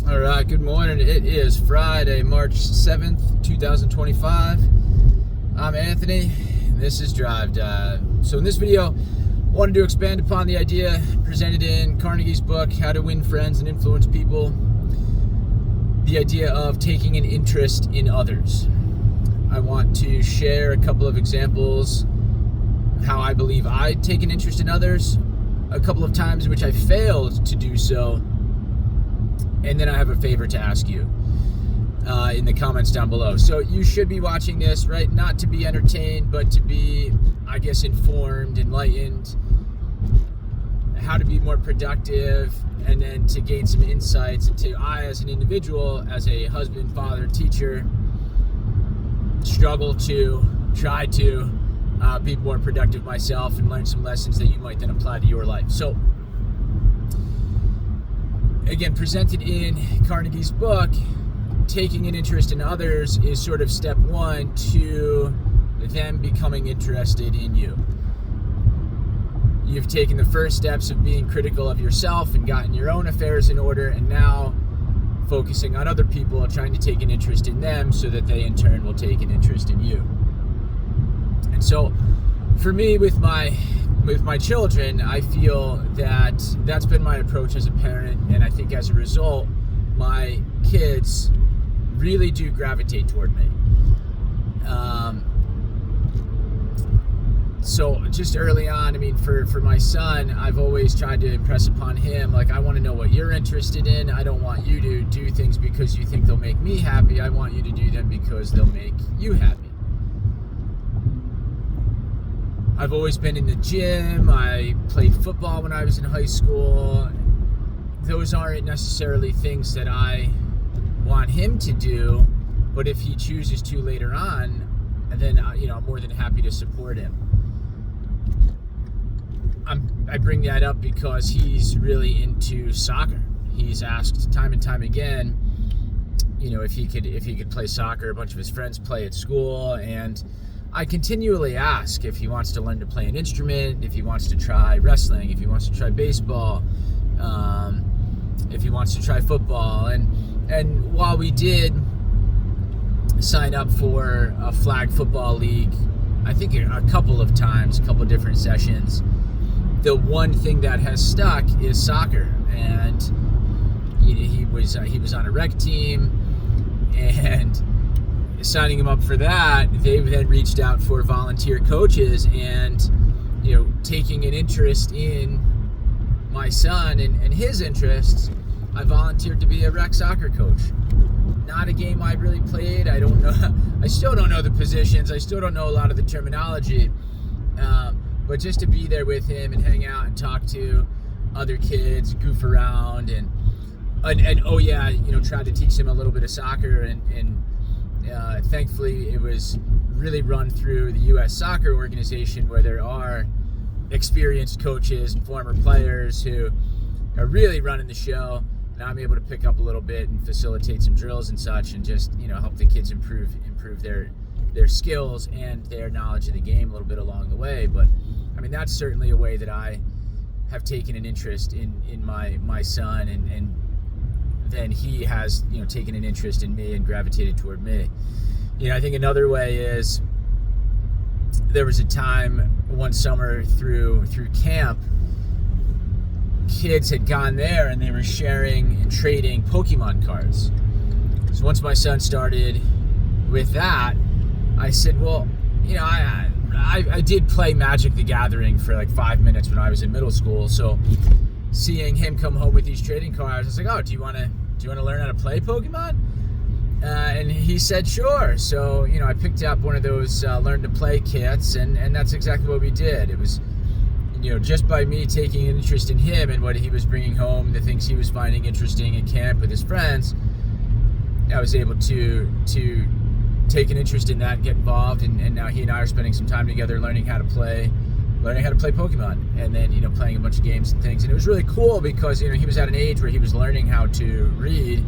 All right, good morning. It is Friday, March 7th, 2025. I'm Anthony, and this is Drive Dive. So in this video, I wanted to expand upon the idea presented in Carnegie's book, How to Win Friends and Influence People, the idea of taking an interest in others. I want to share a couple of examples of how I believe I take an interest in others, a couple of times in which I failed to do so, and then I have a favor to ask you in the comments down below. So you should be watching this, right? Not to be entertained, but to be, I guess, informed, enlightened, how to be more productive, and then to gain some insights into I, as an individual, as a husband, father, teacher, struggle to try to be more productive myself and learn some lessons that you might then apply to your life. So again, presented in Carnegie's book, taking an interest in others is sort of step one to them becoming interested in you. You've taken the first steps of being critical of yourself and gotten your own affairs in order, and now focusing on other people, trying to take an interest in them so that they in turn will take an interest in you. And so for me, with my children, I feel that that's been my approach as a parent, and I think as a result, my kids really do gravitate toward me. So just early on, I mean, for my son, I've always tried to impress upon him, like, I want to know what you're interested in. I don't want you to do things because you think they'll make me happy. I want you to do them because they'll make you happy. I've always been in the gym. I played football when I was in high school. Those aren't necessarily things that I want him to do, but if he chooses to later on, then I'm more than happy to support him. I bring that up because he's really into soccer. He's asked time and time again, if he could play soccer. A bunch of his friends play at school, and I continually ask if he wants to learn to play an instrument, if he wants to try wrestling, if he wants to try baseball, if he wants to try football. And while we did sign up for a flag football league, I think a couple of times, a couple different sessions, the one thing that has stuck is soccer. And he was on a rec team, and signing him up for that, they then reached out for volunteer coaches, and taking an interest in my son and his interests, I volunteered to be a rec soccer coach. Not a game I really played. I don't know. I still don't know the positions. I still don't know a lot of the terminology. But just to be there with him and hang out and talk to other kids, goof around, and oh yeah, try to teach him a little bit of soccer, and thankfully it was really run through the U.S. Soccer Organization, where there are experienced coaches and former players who are really running the show, and I'm able to pick up a little bit and facilitate some drills and such, and just help the kids improve their skills and their knowledge of the game a little bit along the way. But I mean, that's certainly a way that I have taken an interest in my son, and then he has taken an interest in me and gravitated toward me. I think another way is, there was a time one summer through camp, kids had gone there and they were sharing and trading Pokemon cards. So once my son started with that, I said, well, I did play Magic the Gathering for like 5 minutes when I was in middle school. So seeing him come home with these trading cards, I was like, oh, do you want to learn how to play Pokemon? And he said, sure. So, I picked up one of those learn to play kits, and that's exactly what we did. It was, just by me taking an interest in him and what he was bringing home, the things he was finding interesting at camp with his friends, I was able to take an interest in that and get involved, and now he and I are spending some time together learning how to play Pokemon, and then playing a bunch of games and things. And it was really cool because he was at an age where he was learning how to read,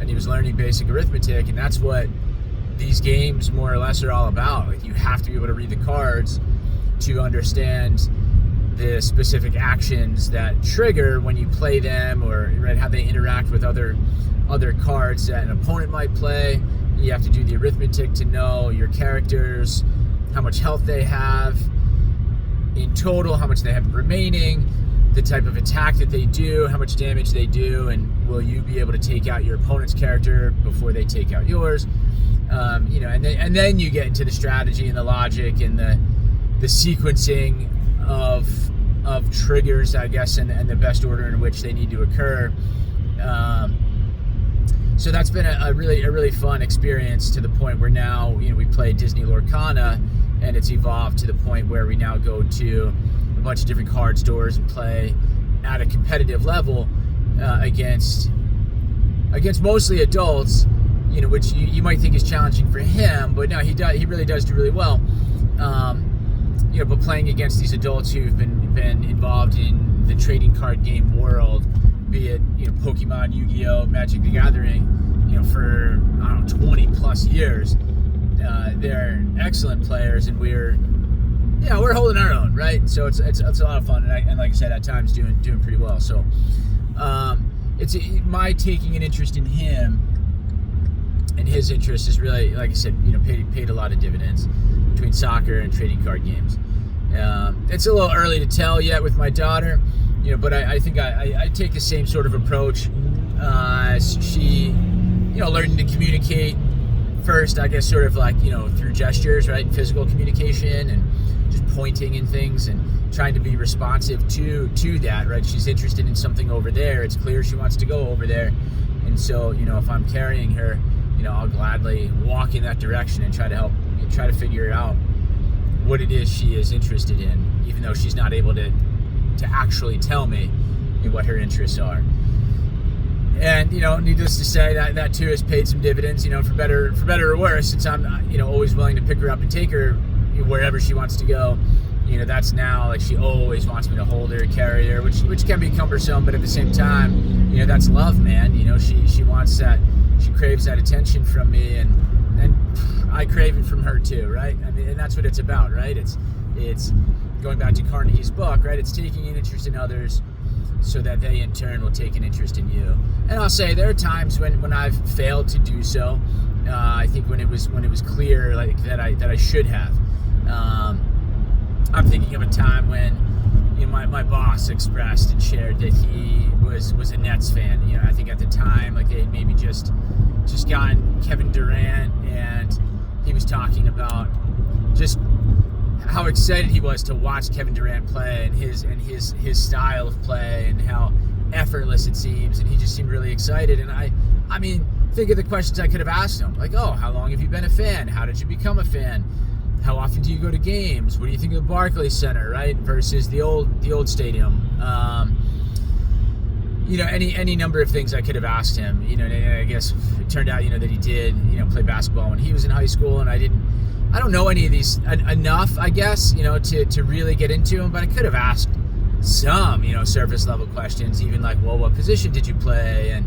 and he was learning basic arithmetic, and that's what these games more or less are all about. Like, you have to be able to read the cards to understand the specific actions that trigger when you play them, or right, how they interact with other other cards that an opponent might play. You have to do the arithmetic to know your characters, how much health they have in total, how much they have remaining, the type of attack that they do, how much damage they do, and will you be able to take out your opponent's character before they take out yours. And then you get into the strategy and the logic and the sequencing of triggers, I guess, and the best order in which they need to occur. So that's been a really fun experience, to the point where now we play Disney Lorcana, and it's evolved to the point where we now go to a bunch of different card stores and play at a competitive level against mostly adults, which you might think is challenging for him, but no, he really does do really well. But playing against these adults who've been involved in the trading card game world, be it Pokemon, Yu-Gi-Oh, Magic the Gathering, for 20 plus years, they're excellent players, and we're holding our own, right? So it's a lot of fun, and like I said, at times doing pretty well. So it's my taking an interest in him, and his interest is really, like I said, paid a lot of dividends between soccer and trading card games. It's a little early to tell yet with my daughter, but I think I take the same sort of approach. She, learning to communicate first, I guess, sort of like, through gestures, right? Physical communication and just pointing and things and trying to be responsive to that, right? She's interested in something over there. It's clear she wants to go over there. And so, if I'm carrying her, I'll gladly walk in that direction and try to figure out what it is she is interested in, even though she's not able to actually tell me what her interests are. And needless to say, that too has paid some dividends, for better or worse, since I'm always willing to pick her up and take her wherever she wants to go. That's now, like, she always wants me to hold her, carry her, which can be cumbersome, but at the same time, that's love, man. She wants that, she craves that attention from me, and I crave it from her too, right? I mean, and that's what it's about, right? It's going back to Carnegie's book, right? It's taking an interest in others so that they in turn will take an interest in you. And I'll say there are times when I've failed to do so. I think when it was clear, like, that I should have. I'm thinking of a time when my boss expressed and shared that he was a Nets fan. I think at the time, like, they had maybe just gotten Kevin Durant, and he was talking about just how excited he was to watch Kevin Durant play, and his style of play, and how effortless it seems, and he just seemed really excited. And I mean, think of the questions I could have asked him, like, oh, how long have you been a fan? How did you become a fan? How often do you go to games? What do you think of the Barclays Center, right, versus the old stadium? Any number of things I could have asked him. I guess it turned out, that he did, play basketball when he was in high school, and I don't know any of these enough, I guess, to really get into them, but I could have asked some, surface level questions, even like, well, what position did you play? And,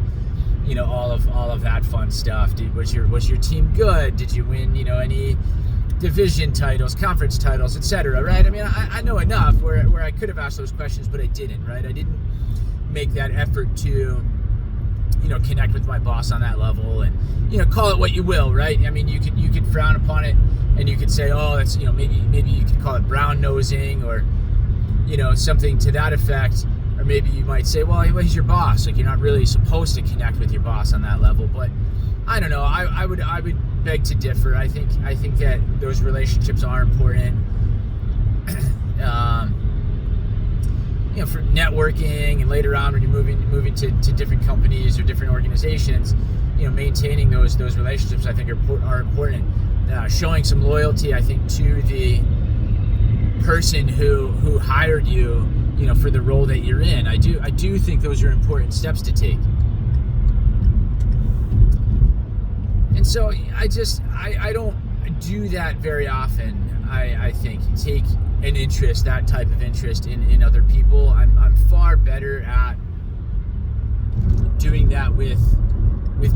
all of that fun stuff. Was your team good? Did you win, any division titles, conference titles, etc., right? I mean, I know enough where I could have asked those questions, but I didn't, right? I didn't make that effort to, connect with my boss on that level, and, call it what you will, right? I mean, you could frown upon it, and you could say, oh, that's, maybe you could call it brown nosing, or, something to that effect. Or maybe you might say, well, he's your boss. Like, you're not really supposed to connect with your boss on that level. But I don't know. I would beg to differ. I think that those relationships are important. For networking, and later on when you're moving to different companies or different organizations, maintaining those relationships, I think are important. Showing some loyalty, I think, to the person who hired you, for the role that you're in. I do think those are important steps to take. And so I don't do that very often. I think take an interest, that type of interest in other people. I'm far better at doing that with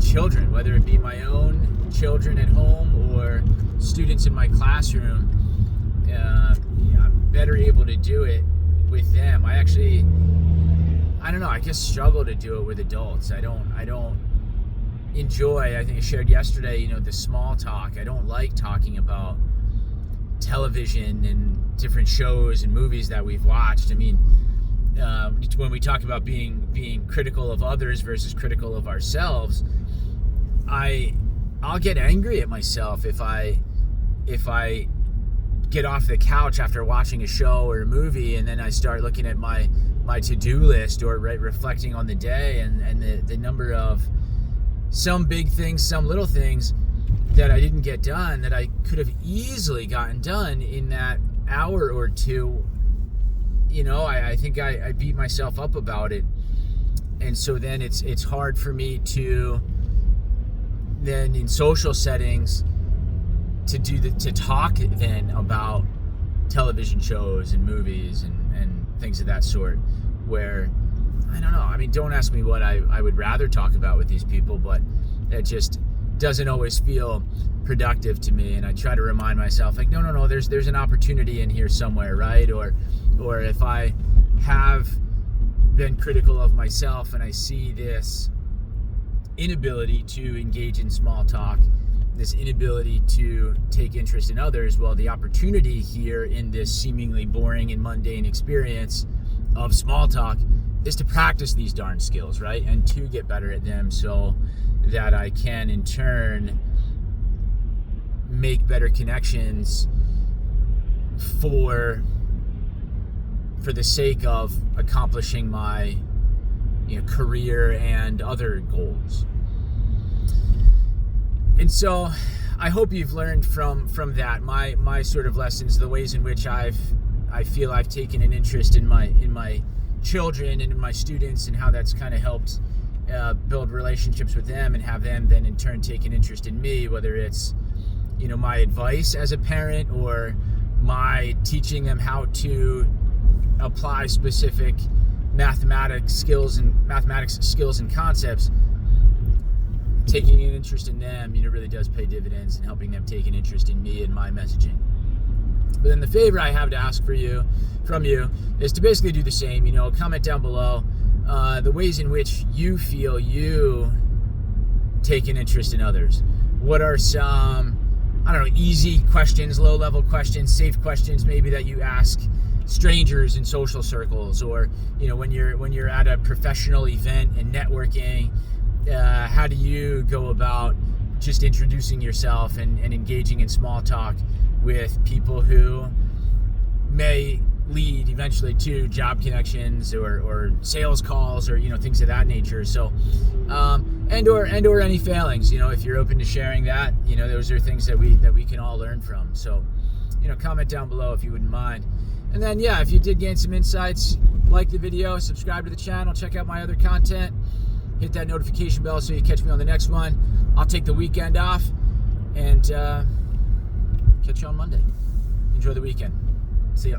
children, whether it be my own children at home or students in my classroom. I'm better able to do it with them. I don't know, I just struggle to do it with adults. I don't enjoy, I think I shared yesterday, the small talk. I don't like talking about television and different shows and movies that we've watched. I mean, when we talk about being critical of others versus critical of ourselves, I'll get angry at myself if I get off the couch after watching a show or a movie, and then I start looking at my to-do list, or reflecting on the day and the number of some big things, some little things that I didn't get done that I could have easily gotten done in that hour or two. I think I beat myself up about it. And so then it's hard for me to then in social settings to talk then about television shows and movies and things of that sort, where I don't know. I mean, don't ask me what I would rather talk about with these people, but it just doesn't always feel productive to me. And I try to remind myself, like, no, there's an opportunity in here somewhere, right? Or if I have been critical of myself and I see this inability to engage in small talk, this inability to take interest in others, well, the opportunity here in this seemingly boring and mundane experience of small talk is to practice these darn skills, right? And to get better at them so that I can in turn make better connections for the sake of accomplishing my career and other goals. And so I hope you've learned from that, my sort of lessons, the ways in which I feel I've taken an interest in my children and in my students, and how that's kind of helped build relationships with them and have them then in turn take an interest in me, whether it's my advice as a parent or my teaching them how to apply specific mathematics skills and concepts. Taking an interest in them, really does pay dividends, and helping them take an interest in me and my messaging. But then the favor I have to ask from you is to basically do the same. Comment down below the ways in which you feel you take an interest in others. What are some, easy questions, low-level questions, safe questions maybe that you ask strangers in social circles, or when you're at a professional event and networking? How do you go about just introducing yourself and engaging in small talk with people who may lead eventually to job connections or sales calls or things of that nature? So and or any failings, if you're open to sharing that, those are things that we can all learn from. So comment down below if you wouldn't mind. And then if you did gain some insights, like the video, subscribe to the channel, check out my other content, hit that notification bell so you catch me on the next one. I'll take the weekend off and catch you on Monday. Enjoy the weekend. See ya.